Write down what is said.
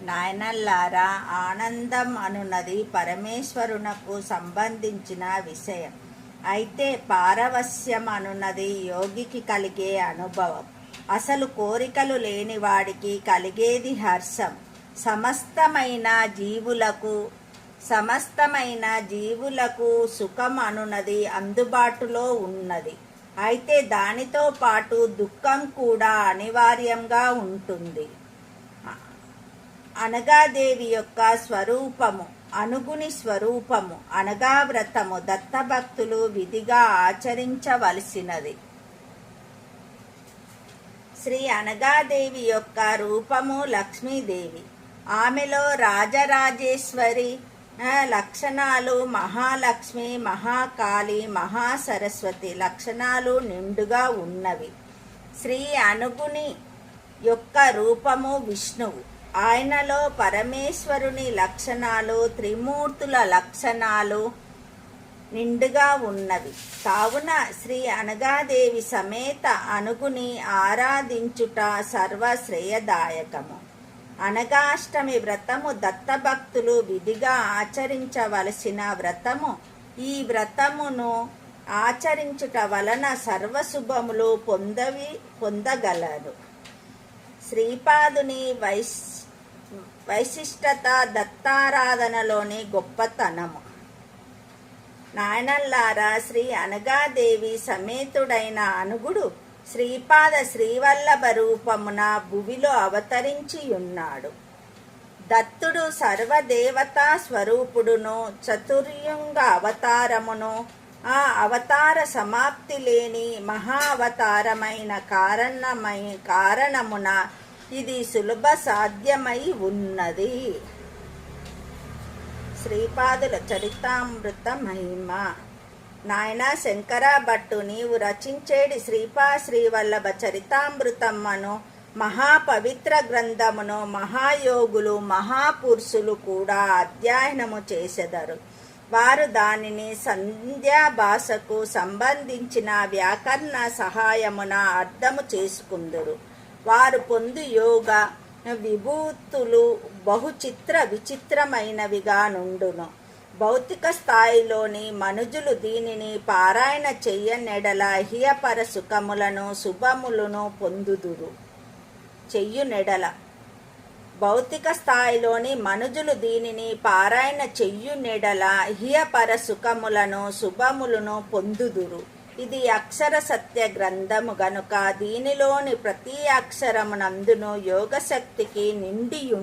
నాయనల్లారా, ఆనందం అనున్నది పరమేశ్వరునకు సంబంధించిన విషయం. అయితే పారవస్యం అనున్నది యోగికి కలిగే అనుభవం. అసలు కోరికలు లేని వాడికి కలిగేది హర్షం. సమస్తమైన జీవులకు సుఖం అనున్నది అందుబాటులో ఉన్నది. అయితే దానితో పాటు దుఃఖం కూడా అనివార్యంగా ఉంటుంది. అనగాదేవి యొక్క స్వరూపము, అనుగుని స్వరూపము అనగా వ్రతము దత్తభక్తులు విధిగా ఆచరించవలసినది. శ్రీ అనగాదేవి యొక్క రూపము లక్ష్మీదేవి. ఆమెలో రాజరాజేశ్వరి లక్షణాలు, మహాలక్ష్మి, మహాకాళి, మహాసరస్వతి లక్షణాలు నిండుగా ఉన్నవి. శ్రీ అనుగుని యొక్క రూపము విష్ణువు. ఆయనలో పరమేశ్వరుని లక్షణాలు, త్రిమూర్తుల లక్షణాలు నిండుగా ఉన్నవి. కావున శ్రీ అనగాదేవి సమేత అనుగుని ఆరాధించుట సర్వశ్రేయదాయకము. అనగాష్టమి వ్రతము దత్తభక్తులు విధిగా ఆచరించవలసిన వ్రతము. ఈ వ్రతమును ఆచరించుట వలన సర్వశుభములు పొందగలరు. శ్రీపాదుని వైశిష్టత దత్తారాధనలోని గొప్పతనము. నాయనల్లారా, శ్రీ అనగాదేవి సమేతుడైన అనుగుడు శ్రీపాద శ్రీవల్లభ రూపమున భువిలో అవతరించియున్నాడు. దత్తుడు సర్వదేవతా స్వరూపుడును, చతుర్యుంగ అవతారమును, ఆ అవతార సమాప్తి లేని మహా అవతారమైన కారణమున ఇది సులభ సాధ్యమై ఉన్నది. శ్రీపాదుల చరితామృత మహిమ. నాయన శంకర భట్టు, నీవు రచించేడి శ్రీవల్లభ చరితామృతమ్మను మహాపవిత్ర గ్రంథమును మహాయోగులు, మహాపురుషులు కూడా అధ్యయనము చేసెదరు. వారు దానిని సంధ్యా భాషకు సంబంధించిన వ్యాకరణ సహాయమున అర్థము చేసుకుందురు. వారు పొందు యోగ విభూతులు బహుచిత్ర విచిత్రమైనవిగా నుండును. భౌతిక స్థాయిలోని మనుజులు దీనిని పారాయణ చెయ్యనెడల హియపర సుఖములను శుభములను పొందుదురు. భౌతిక స్థాయిలోని మనుజులు దీనిని పారాయణ చెయ్యునెడల హియపర సుఖములను శుభములను పొందుదురు. ఇది అక్షర సత్య గ్రంథము గనుక దీనిలోని ప్రతి అక్షరమునందును యోగశక్తికి నిండియుండు.